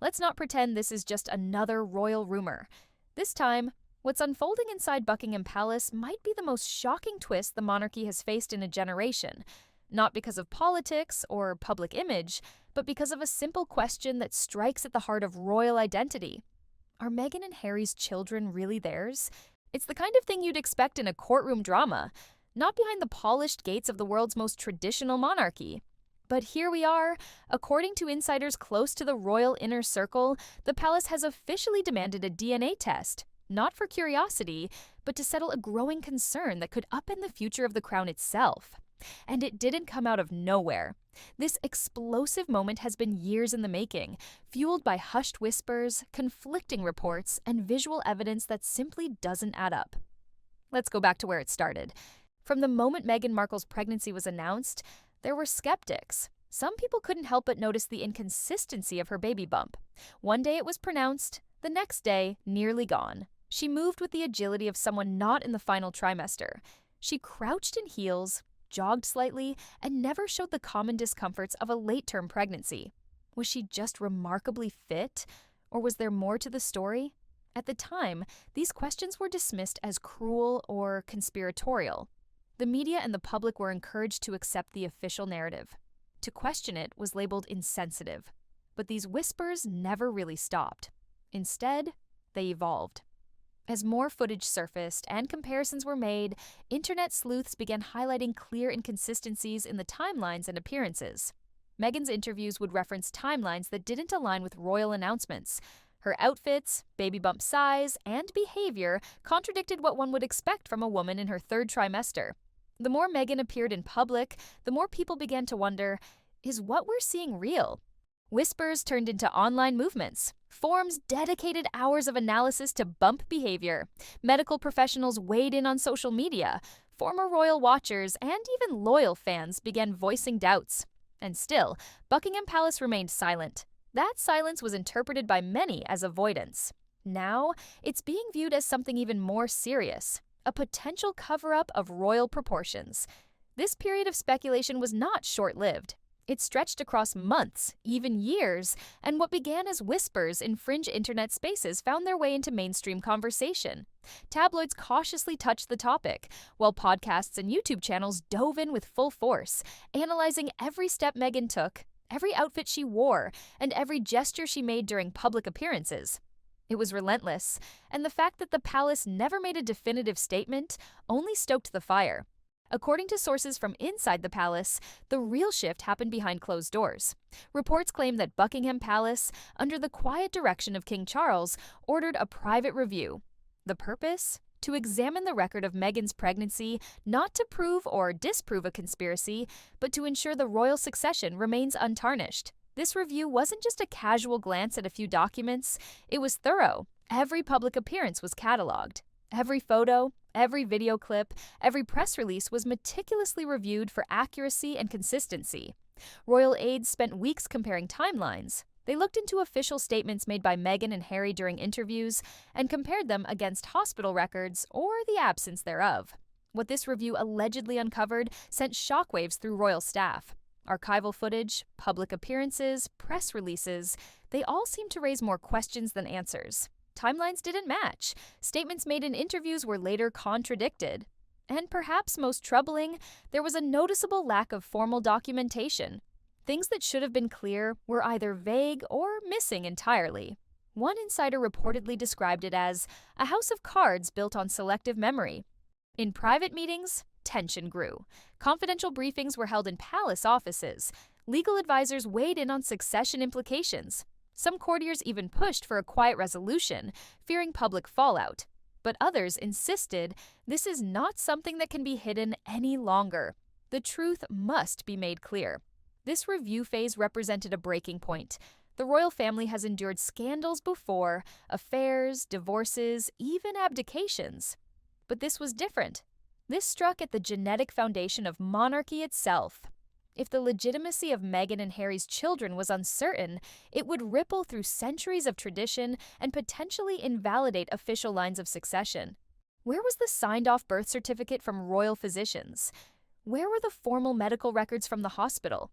Let's not pretend this is just another royal rumor. This time, what's unfolding inside Buckingham Palace might be the most shocking twist the monarchy has faced in a generation, not because of politics or public image, but because of a simple question that strikes at the heart of royal identity. Are Meghan and Harry's children really theirs? It's the kind of thing you'd expect in a courtroom drama, not behind the polished gates of the world's most traditional monarchy. But here we are. According to insiders close to the royal inner circle, the palace has officially demanded a DNA test, not for curiosity, but to settle a growing concern that could upend the future of the crown itself. And it didn't come out of nowhere. This explosive moment has been years in the making, fueled by hushed whispers, conflicting reports, and visual evidence that simply doesn't add up. Let's go back to where it started. From the moment Meghan Markle's pregnancy was announced, there were skeptics. Some people couldn't help but notice the inconsistency of her baby bump. One day it was pronounced, the next day, nearly gone. She moved with the agility of someone not in the final trimester. She crouched in heels, jogged slightly, and never showed the common discomforts of a late-term pregnancy. Was she just remarkably fit? Or was there more to the story? At the time, these questions were dismissed as cruel or conspiratorial. The media and the public were encouraged to accept the official narrative. To question it was labeled insensitive. But these whispers never really stopped. Instead, they evolved. As more footage surfaced and comparisons were made, internet sleuths began highlighting clear inconsistencies in the timelines and appearances. Meghan's interviews would reference timelines that didn't align with royal announcements. Her outfits, baby bump size, and behavior contradicted what one would expect from a woman in her third trimester. The more Meghan appeared in public, the more people began to wonder, is what we're seeing real? Whispers turned into online movements. Forums dedicated hours of analysis to bump behavior. Medical professionals weighed in on social media. Former royal watchers and even loyal fans began voicing doubts. And still, Buckingham Palace remained silent. That silence was interpreted by many as avoidance. Now, it's being viewed as something even more serious, a potential cover-up of royal proportions. This period of speculation was not short-lived. It stretched across months, even years, and what began as whispers in fringe internet spaces found their way into mainstream conversation. Tabloids cautiously touched the topic, while podcasts and YouTube channels dove in with full force, analyzing every step Meghan took, every outfit she wore, and every gesture she made during public appearances. It was relentless, and the fact that the palace never made a definitive statement only stoked the fire. According to sources from inside the palace, the real shift happened behind closed doors. Reports claim that Buckingham Palace, under the quiet direction of King Charles, ordered a private review. The purpose? To examine the record of Meghan's pregnancy, not to prove or disprove a conspiracy, but to ensure the royal succession remains untarnished. This review wasn't just a casual glance at a few documents, it was thorough. Every public appearance was cataloged. Every photo, every video clip, every press release was meticulously reviewed for accuracy and consistency. Royal aides spent weeks comparing timelines. They looked into official statements made by Meghan and Harry during interviews and compared them against hospital records or the absence thereof. What this review allegedly uncovered sent shockwaves through royal staff. Archival footage, public appearances, press releases, they all seemed to raise more questions than answers. Timelines didn't match. Statements made in interviews were later contradicted. And perhaps most troubling, there was a noticeable lack of formal documentation. Things that should have been clear were either vague or missing entirely. One insider reportedly described it as a house of cards built on selective memory. In private meetings, tension grew. Confidential briefings were held in palace offices. Legal advisors weighed in on succession implications. Some courtiers even pushed for a quiet resolution, fearing public fallout. But others insisted this is not something that can be hidden any longer. The truth must be made clear. This review phase represented a breaking point. The royal family has endured scandals before, affairs, divorces, even abdications. But this was different. This struck at the genetic foundation of monarchy itself. If the legitimacy of Meghan and Harry's children was uncertain, it would ripple through centuries of tradition and potentially invalidate official lines of succession. Where was the signed-off birth certificate from royal physicians? Where were the formal medical records from the hospital?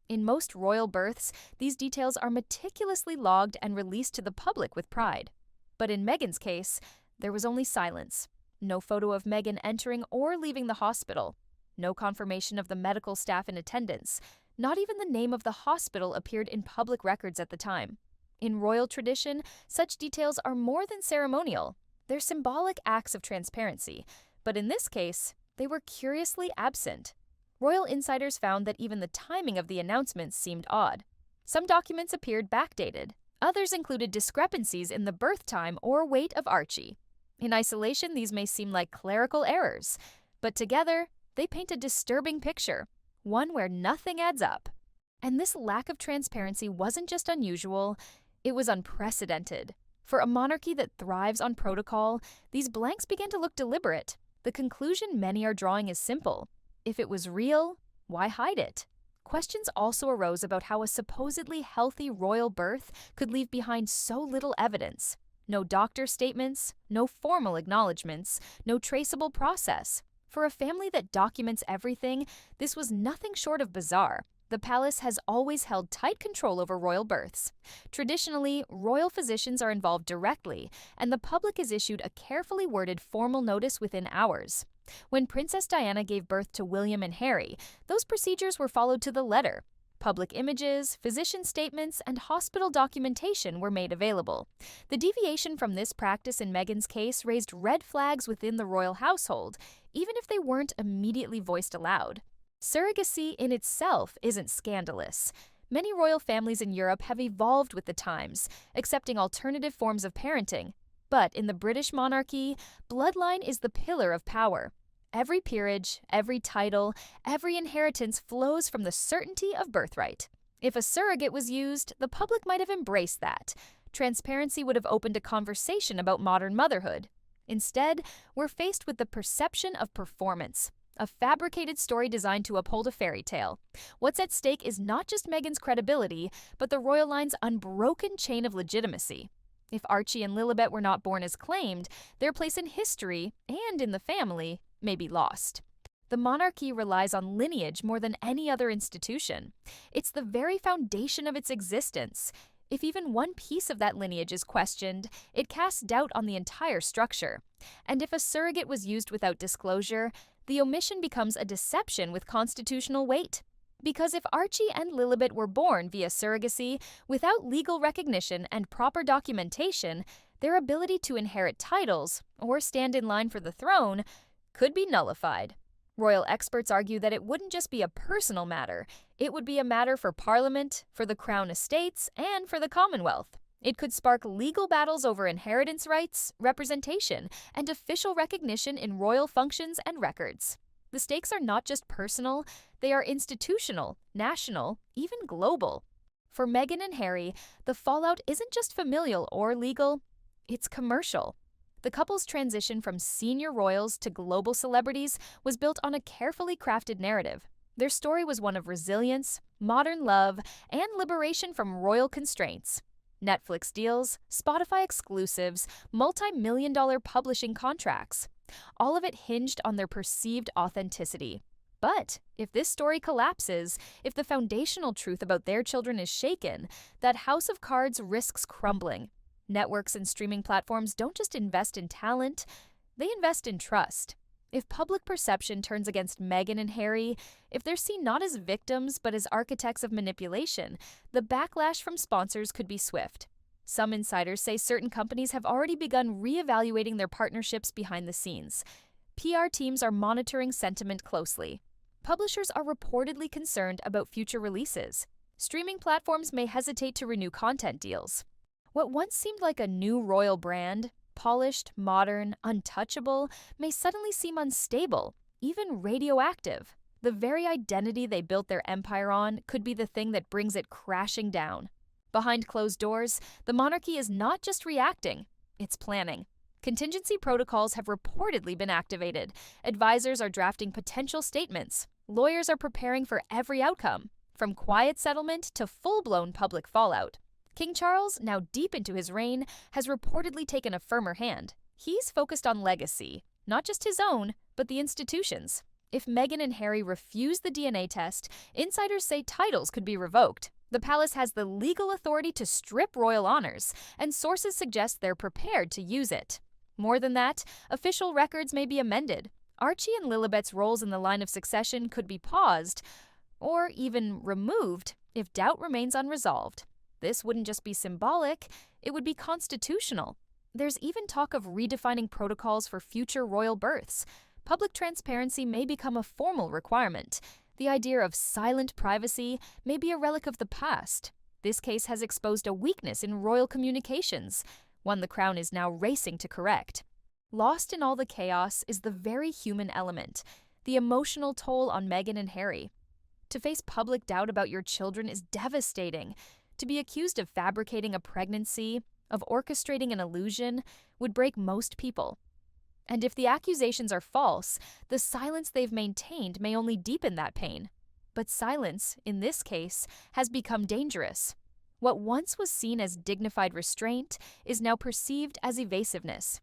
In most royal births, these details are meticulously logged and released to the public with pride. But in Meghan's case, there was only silence. No photo of Meghan entering or leaving the hospital. No confirmation of the medical staff in attendance. Not even the name of the hospital appeared in public records at the time. In royal tradition, such details are more than ceremonial. They're symbolic acts of transparency. But in this case, they were curiously absent. Royal insiders found that even the timing of the announcements seemed odd. Some documents appeared backdated. Others included discrepancies in the birth time or weight of Archie. In isolation, these may seem like clerical errors, but together, they paint a disturbing picture, one where nothing adds up. And this lack of transparency wasn't just unusual, it was unprecedented. For a monarchy that thrives on protocol, these blanks began to look deliberate. The conclusion many are drawing is simple. If it was real, why hide it? Questions also arose about how a supposedly healthy royal birth could leave behind so little evidence. No doctor statements, no formal acknowledgments, no traceable process. For a family that documents everything, this was nothing short of bizarre. The palace has always held tight control over royal births. Traditionally, royal physicians are involved directly, and the public is issued a carefully worded formal notice within hours. When Princess Diana gave birth to William and Harry, those procedures were followed to the letter. Public images, physician statements, and hospital documentation were made available. The deviation from this practice in Meghan's case raised red flags within the royal household, even if they weren't immediately voiced aloud. Surrogacy in itself isn't scandalous. Many royal families in Europe have evolved with the times, accepting alternative forms of parenting. But in the British monarchy, bloodline is the pillar of power. Every peerage, every title, every inheritance flows from the certainty of birthright. If a surrogate was used, the public might have embraced that. Transparency would have opened a conversation about modern motherhood. Instead, we're faced with the perception of performance, a fabricated story designed to uphold a fairy tale. What's at stake is not just Meghan's credibility, but the royal line's unbroken chain of legitimacy. If Archie and Lilibet were not born as claimed, their place in history and in the family may be lost. The monarchy relies on lineage more than any other institution. It's the very foundation of its existence. If even one piece of that lineage is questioned, it casts doubt on the entire structure. And if a surrogate was used without disclosure, the omission becomes a deception with constitutional weight. Because if Archie and Lilibet were born via surrogacy, without legal recognition and proper documentation, their ability to inherit titles or stand in line for the throne could be nullified. Royal experts argue that it wouldn't just be a personal matter, it would be a matter for Parliament, for the Crown Estates, and for the Commonwealth. It could spark legal battles over inheritance rights, representation, and official recognition in royal functions and records. The stakes are not just personal, they are institutional, national, even global. For Meghan and Harry, the fallout isn't just familial or legal, it's commercial. The couple's transition from senior royals to global celebrities was built on a carefully crafted narrative. Their story was one of resilience, modern love, and liberation from royal constraints. Netflix deals, Spotify exclusives, multi-million-dollar publishing contracts. All of it hinged on their perceived authenticity. But if this story collapses, if the foundational truth about their children is shaken, that house of cards risks crumbling. Networks and streaming platforms don't just invest in talent, they invest in trust. If public perception turns against Meghan and Harry, if they're seen not as victims but as architects of manipulation, the backlash from sponsors could be swift. Some insiders say certain companies have already begun reevaluating their partnerships behind the scenes. PR teams are monitoring sentiment closely. Publishers are reportedly concerned about future releases. Streaming platforms may hesitate to renew content deals. What once seemed like a new royal brand, polished, modern, untouchable, may suddenly seem unstable, even radioactive. The very identity they built their empire on could be the thing that brings it crashing down. Behind closed doors, the monarchy is not just reacting, it's planning. Contingency protocols have reportedly been activated. Advisors are drafting potential statements. Lawyers are preparing for every outcome, from quiet settlement to full-blown public fallout. King Charles, now deep into his reign, has reportedly taken a firmer hand. He's focused on legacy, not just his own, but the institution's. If Meghan and Harry refuse the DNA test, insiders say titles could be revoked. The palace has the legal authority to strip royal honors, and sources suggest they're prepared to use it. More than that, official records may be amended. Archie and Lilibet's roles in the line of succession could be paused, or even removed, if doubt remains unresolved. This wouldn't just be symbolic, it would be constitutional. There's even talk of redefining protocols for future royal births. Public transparency may become a formal requirement. The idea of silent privacy may be a relic of the past. This case has exposed a weakness in royal communications, one the Crown is now racing to correct. Lost in all the chaos is the very human element, the emotional toll on Meghan and Harry. To face public doubt about your children is devastating. To be accused of fabricating a pregnancy, of orchestrating an illusion, would break most people. And if the accusations are false, the silence they've maintained may only deepen that pain. But silence, in this case, has become dangerous. What once was seen as dignified restraint is now perceived as evasiveness.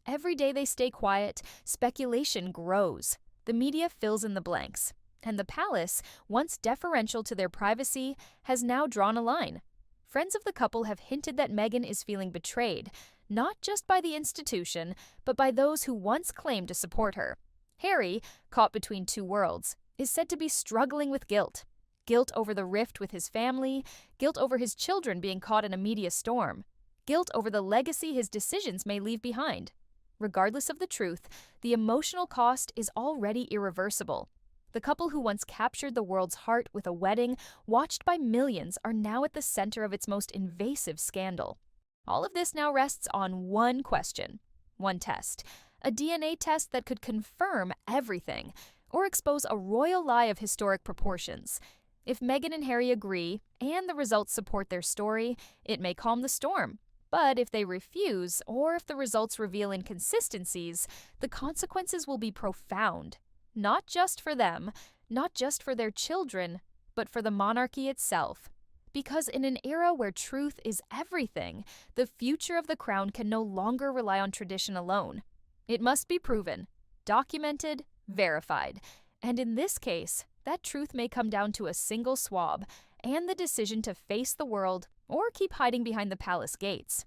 Every day they stay quiet, speculation grows. The media fills in the blanks. And the palace, once deferential to their privacy, has now drawn a line. Friends of the couple have hinted that Meghan is feeling betrayed, not just by the institution, but by those who once claimed to support her. Harry, caught between two worlds, is said to be struggling with guilt. Guilt over the rift with his family, guilt over his children being caught in a media storm, guilt over the legacy his decisions may leave behind. Regardless of the truth, the emotional cost is already irreversible. The couple who once captured the world's heart with a wedding, watched by millions, are now at the center of its most invasive scandal. All of this now rests on one question, one test, a DNA test that could confirm everything or expose a royal lie of historic proportions. If Meghan and Harry agree, and the results support their story, it may calm the storm. But if they refuse, or if the results reveal inconsistencies, the consequences will be profound. Not just for them, not just for their children, but for the monarchy itself. Because in an era where truth is everything, the future of the crown can no longer rely on tradition alone. It must be proven, documented, verified. And in this case, that truth may come down to a single swab and the decision to face the world or keep hiding behind the palace gates.